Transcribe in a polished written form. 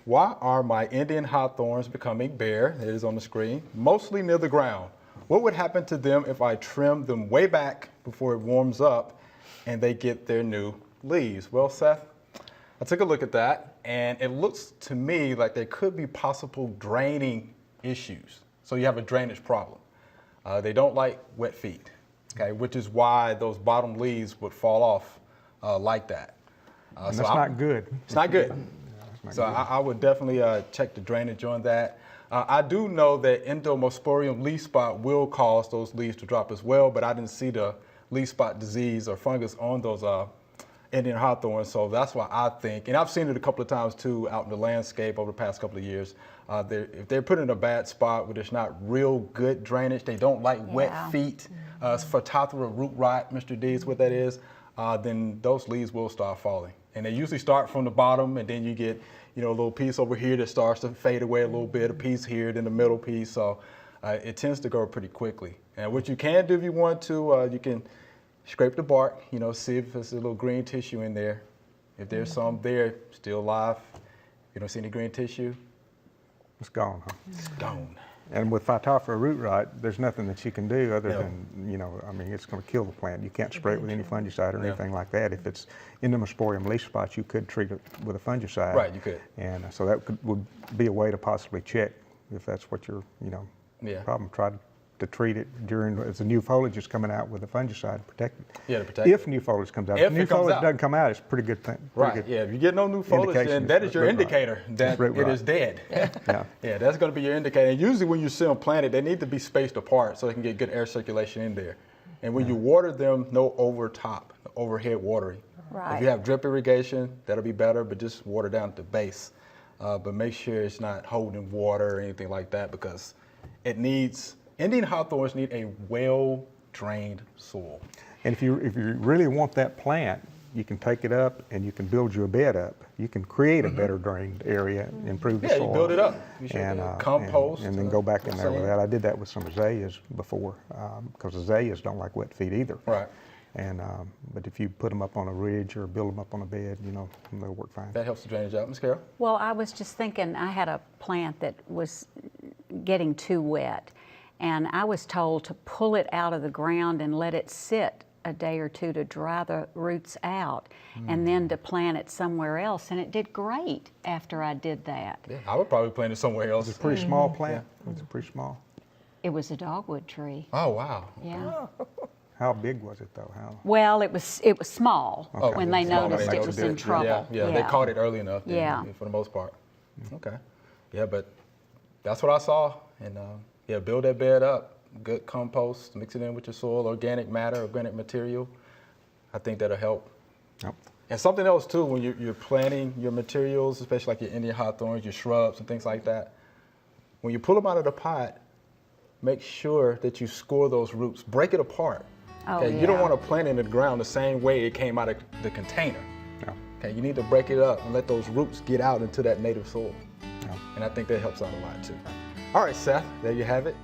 Why are my Indian hawthorns becoming bare? It is on the screen, mostly near the ground. What would happen to them if I trim them way back before it warms up and they get their new leaves? Well, Seth, I took a look at that and it looks to me like there could be possible draining issues. So you have a drainage problem. They don't like wet feet, okay, which is why those bottom leaves would fall off like that. That's not good. It's not good. So I would definitely check the drainage on that. I do know that entomosporium leaf spot will cause those leaves to drop as well, but I didn't see the leaf spot disease or fungus on those Indian hawthorns, so that's why I think, and I've seen it a couple of times too out in the landscape over the past couple of years, if they're put in a bad spot where there's not real good drainage, they don't like wet feet, phytophthora root rot, Mr. D is what that is, then those leaves will start falling. And they usually start from the bottom, and then you get, a little piece over here that starts to fade away a little bit, a piece here, then the middle piece. So it tends to go pretty quickly. And what you can do if you want to, you can scrape the bark, see if there's a little green tissue in there. If there's some there, still alive. If you don't see any green tissue, it's gone, huh? It's gone. And with phytophthora root rot, there's nothing that you can do other than, it's going to kill the plant. You can't spray it with any fungicide or anything like that. If it's entomosporium leaf spots, you could treat it with a fungicide. Right, you could. And so that would be a way to possibly check if that's what your, problem. Try to treat it as the new foliage is coming out with a fungicide, protect it. Yeah, to protect if new foliage comes out. If new foliage doesn't come out, it's a pretty good thing. Right, if you get no new foliage, then that is your indicator that it is dead. Yeah, that's going to be your indicator. And usually when you see them planted, they need to be spaced apart so they can get good air circulation in there. And when you water them, no overhead watering. Right. If you have drip irrigation, that'll be better, but just water down at the base. But make sure it's not holding water or anything like that, because Indian hawthorns need a well-drained soil. And if you really want that plant, you can take it up and you can build you a bed up. You can create a better drained area, improve the soil. Yeah, you build it up. You and compost. And then go back in there with that. I did that with some azaleas before, because azaleas don't like wet feet either. Right. And but if you put them up on a ridge or build them up on a bed, they'll work fine. That helps the drainage out. Ms. Carol? Well, I was just thinking, I had a plant that was getting too wet, and I was told to pull it out of the ground and let it sit a day or two to dry the roots out, and then to plant it somewhere else. And it did great after I did that. Yeah, I would probably plant it somewhere else. It's a pretty small plant. It's pretty small. It was a dogwood tree. Oh, wow. Yeah. How big was it though? Well, it was small when they noticed it was in trouble. Yeah, they caught it early enough. For the most part. Okay. Yeah, but that's what I saw. And build that bed up. Good compost, mix it in with your soil, organic matter, organic material. I think that'll help. Yep. And something else too, when you're planting your materials, especially like your Indian hawthorns, your shrubs and things like that, when you pull them out of the pot, make sure that you score those roots. Break it apart. Okay? You don't want to plant it in the ground the same way it came out of the container. No. Okay, you need to break it up and let those roots get out into that native soil. No. And I think that helps out a lot too. All right, Seth, there you have it.